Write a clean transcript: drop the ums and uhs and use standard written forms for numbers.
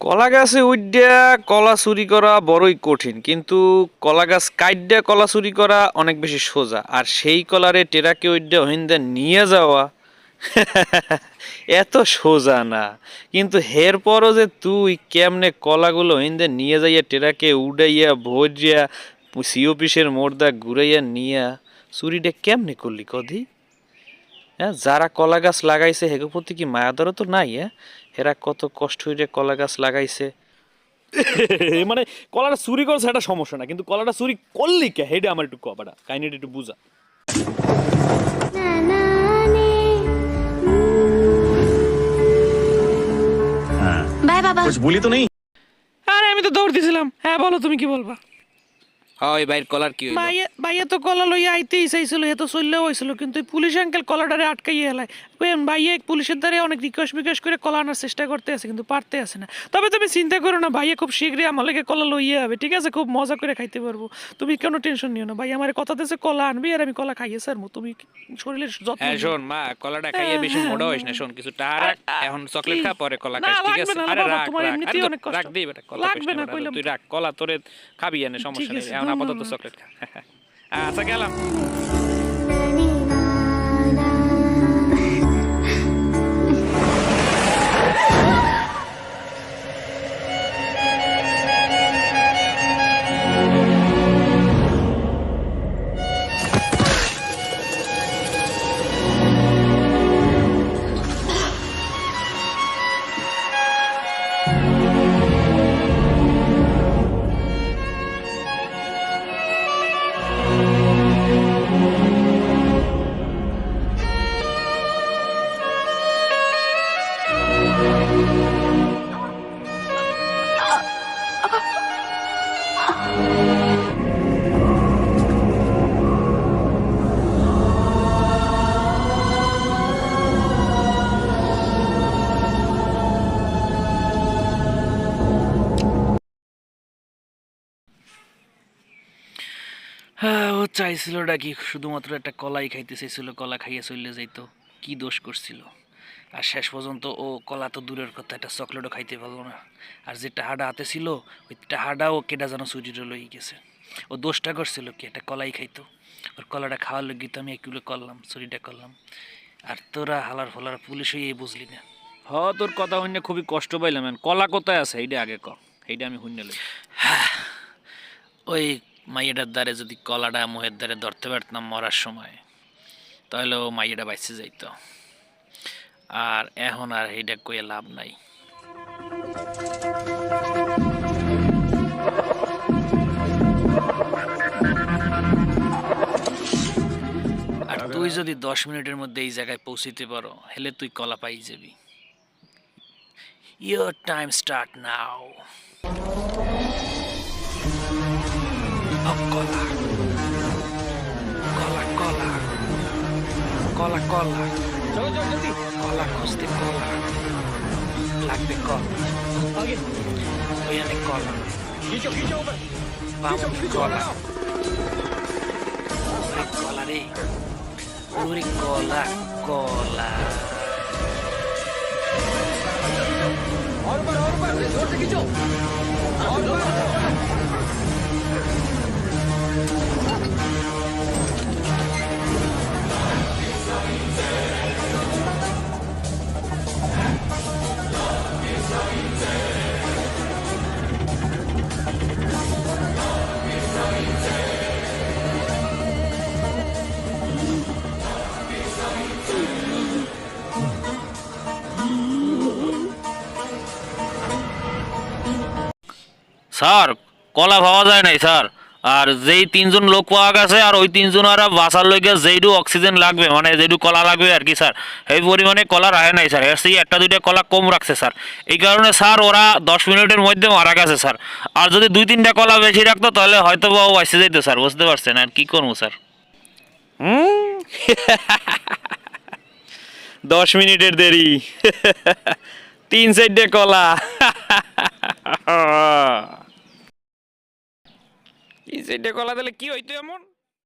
কলা গাছে উইড্যা কলা চুরি করা বড়ই কঠিন, কিন্তু কলা গাছ কাইড্যা কলা চুরি করা অনেক বেশি সোজা। আর সেই কলারে টেরাকে উইড্যা হইন্দা নিয়ে যাওয়া এত সোজা না। কিন্তু হের পরও যে তুই কেমনে কলাগুলো হইন্দা নিয়ে যাইয়া টেরাকে উড়াইয়া ভরিয়া সিওপিসের মোড়দা ঘুরাইয়া নিয়া চুরিটা কেমনে করলি কদি? হ্যাঁ, যারা কলা গাছ লাগাইছে হেগো প্রতি কি মায়াদরও তো নাই? হ্যাঁ, হেরা কত কষ্ট হইরে কলা গাছ লাগাইছে। মানে কলাটা চুরি করছে এটা সমস্যা না, কিন্তু কলাটা চুরি করলি কে হেডে আমার একটু কবাটা কাহিনীটা একটু বুঝা। बाय बाबा। कुछ भूली तो नहीं? আরে আমি তো দৌড় দিছিলাম। হ্যাঁ বলো, তুমি কি বলবা? ওই বাইর কলার কি হইলো? ভাইয়া ভাইয়া তো কলা লইয়া আইতেই চাইছিল, এ তো চললেও হয়েছিল, কিন্তু ওই পুলিশ আঙ্কেল কলাটারে আটকাইয়া এলাই। ভাইয়া পুলিশের দ্বারা অনেক রিকোয়েস্ট করে কলা আনার চেষ্টা করতে আছে, কিন্তু পারতে আছে না। তবে তুমি চিন্তা করো না, ভাইয়া খুব শীঘ্রই আমার লেগে কলা লইয়া হবে, ঠিক আছে? খুব মজা করে খাইতে পারবো, তুমি কোনো টেনশন নিও না। ভাই আমার কথা দিয়েছে কলা আনবি, আর আমি কলা খাইয়ে সারবো, তুমি শরীরের যত্ন হ্যাঁ নিও। শোন মা, কলাটা খাইয়ে বেশি মোটা হইস না। শোন, কিছু টাকা রাখ, এখন চকলেট খা, পরে কলা না, খাস, ঠিক লাগবে আছে? না, আরে বাবা, রাখ তোমার রাখ, এমনিতেই আরে অনেক কষ্ট। রাখ দে বেটা, কলা লাগবে খাইস না, না, কইলাম তুই তো। রাখ কলা, তোরে খাবি এনে, সমস্যা ঠিক নেই। আছে, এখন না, না, আপাতত না। চকলেট খা। আচ্ছা গেলাম। হ্যাঁ, ও চাইছিলটা কি? শুধুমাত্র একটা কলাই খাইতে চাইছিল, কলা খাইয়ে চলে যাইতো। কি দোষ করছিল? আর শেষ পর্যন্ত ও কলা তো দূরের কথা, একটা চকলেটও খাইতে পারলো না। আর যে টাহাটা হাতে ছিল, ওই টাহাটাও কেটা যেন চুরিটা লই গেছে। ও দোষটা করছিল কি? একটা কলাই খাইতো, ওর কলাটা খাওয়ার লোক তো আমি একটু করলাম, চুরিটা করলাম। আর তোরা হালার ফলার পুলিশ হয়ে বুঝলি না। হ, তোর কথা হইনে খুবই কষ্ট পাইলাম। কলা কোথায় আছে এইটা আগে ক, এইটা আমি হইনে লই। ওই মাইয়াটার দ্বারে যদি কলাটা মুহের দ্বারে ধরতে পারতাম মরার সময়, তাহলে ও মাইয়াটা বাইসে যাইতো। আর এখন আর এইটা কইয়া লাভ নাই। আর তুই যদি 10 মিনিটের মধ্যে এই জায়গায় পৌঁছিতে পারো, হেলে তুই কলা পাই যাবি। Your time start now. কলা কলা কলা কলা কলা কলা খুঁজতে কলা লাগবে, কলা ওইখানে কলা বামুন কলা। ওরে কলা রে, ওরে কলা কলা। স্যার, কলা পাওয়া যায় নাই স্যার। আর যেই 3জন লোক পাওয়া গেছে, আর ওই 3জন আর বাঁচার লইগে যেইটু অক্সিজেন লাগবে, মানে যেইটু কলা লাগবে আর কি স্যার, এই পরিমাণে কলা রাখে নাই স্যার। এর থেকে একটা দুইটা কলা কম রাখছে স্যার। এই কারণে স্যার ওরা 10 মিনিটের মধ্যে মারা গেছে স্যার। আর যদি 2-3টা কলা বেশি রাখতো, তাহলে হয়তো বা ও বাঁচতে যাইতো স্যার, বুঝতে পারছেন? আর কি করবো স্যার? 10 মিনিটের দেরি, 3-4টে কলা। 3-4টে কলা দিলে কি হইতো এমন?